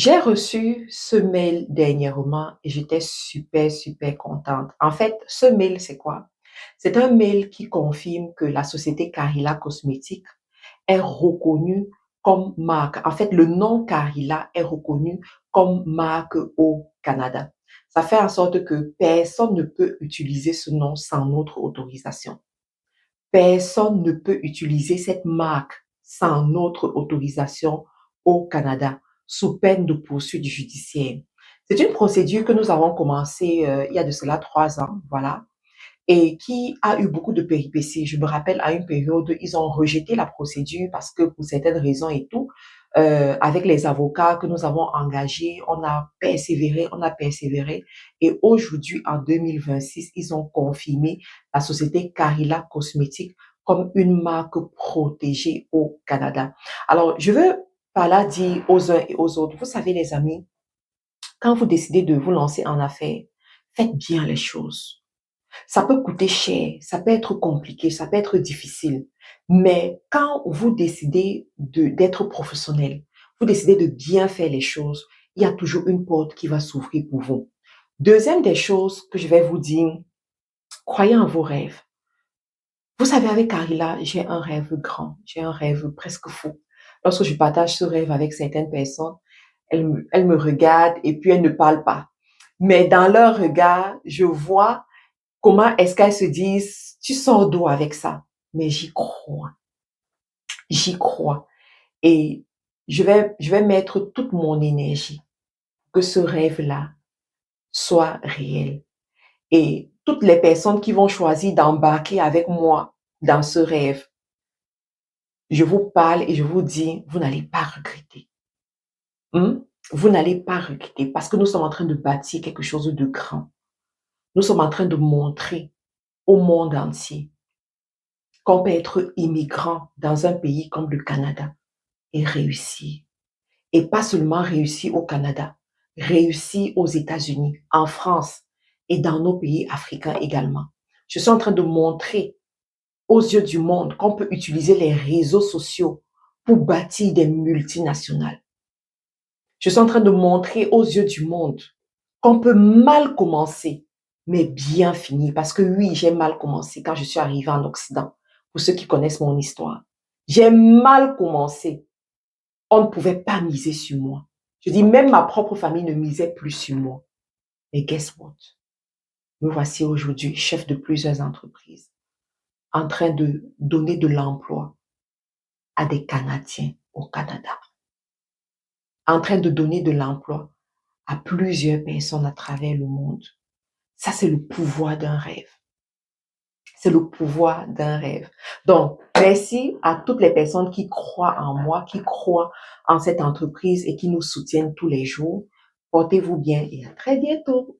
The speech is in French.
J'ai reçu ce mail dernièrement et j'étais super, super contente. En fait, ce mail, c'est quoi? C'est un mail qui confirme que la société Carilla Cosmétiques est reconnue comme marque. En fait, le nom Carilla est reconnu comme marque au Canada. Ça fait en sorte que personne ne peut utiliser ce nom sans notre autorisation. Personne ne peut utiliser cette marque sans notre autorisation au Canada, sous peine de poursuites judiciaires. C'est une procédure que nous avons commencée il y a de cela 3 ans, voilà, et qui a eu beaucoup de péripéties. Je me rappelle à une période, ils ont rejeté la procédure parce que pour certaines raisons et tout, avec les avocats que nous avons engagés, on a persévéré et aujourd'hui, en 2026, ils ont confirmé la société Carilla Cosmétiques comme une marque protégée au Canada. Alors, je veux par là dire aux uns et aux autres, vous savez les amis, quand vous décidez de vous lancer en affaires, faites bien les choses. Ça peut coûter cher, ça peut être compliqué, ça peut être difficile. Mais quand vous décidez d'être professionnel, vous décidez de bien faire les choses, il y a toujours une porte qui va s'ouvrir pour vous. Deuxième des choses que je vais vous dire, croyez en vos rêves. Vous savez, avec Carilla, j'ai un rêve grand, j'ai un rêve presque fou. Lorsque je partage ce rêve avec certaines personnes, elles me regardent et puis elles ne parlent pas. Mais dans leur regard, je vois comment est-ce qu'elles se disent, tu sors d'où avec ça? Mais j'y crois. Et je vais mettre toute mon énergie que ce rêve-là soit réel. Et toutes les personnes qui vont choisir d'embarquer avec moi dans ce rêve, je vous parle et je vous dis, vous n'allez pas regretter. Hmm? Vous n'allez pas regretter parce que nous sommes en train de bâtir quelque chose de grand. Nous sommes en train de montrer au monde entier qu'on peut être immigrant dans un pays comme le Canada et réussir. Et pas seulement réussir au Canada, réussir aux États-Unis, en France et dans nos pays africains également. Je suis en train de montrer aux yeux du monde qu'on peut utiliser les réseaux sociaux pour bâtir des multinationales. Je suis en train de montrer aux yeux du monde qu'on peut mal commencer, mais bien finir. Parce que oui, j'ai mal commencé quand je suis arrivée en Occident. Pour ceux qui connaissent mon histoire, j'ai mal commencé. On ne pouvait pas miser sur moi. Je dis, même ma propre famille ne misait plus sur moi. Mais guess what? Me voici aujourd'hui, chef de plusieurs entreprises, en train de donner de l'emploi à des Canadiens au Canada, en train de donner de l'emploi à plusieurs personnes à travers le monde. Ça, c'est le pouvoir d'un rêve. C'est le pouvoir d'un rêve. Donc, merci à toutes les personnes qui croient en moi, qui croient en cette entreprise et qui nous soutiennent tous les jours. Portez-vous bien et à très bientôt.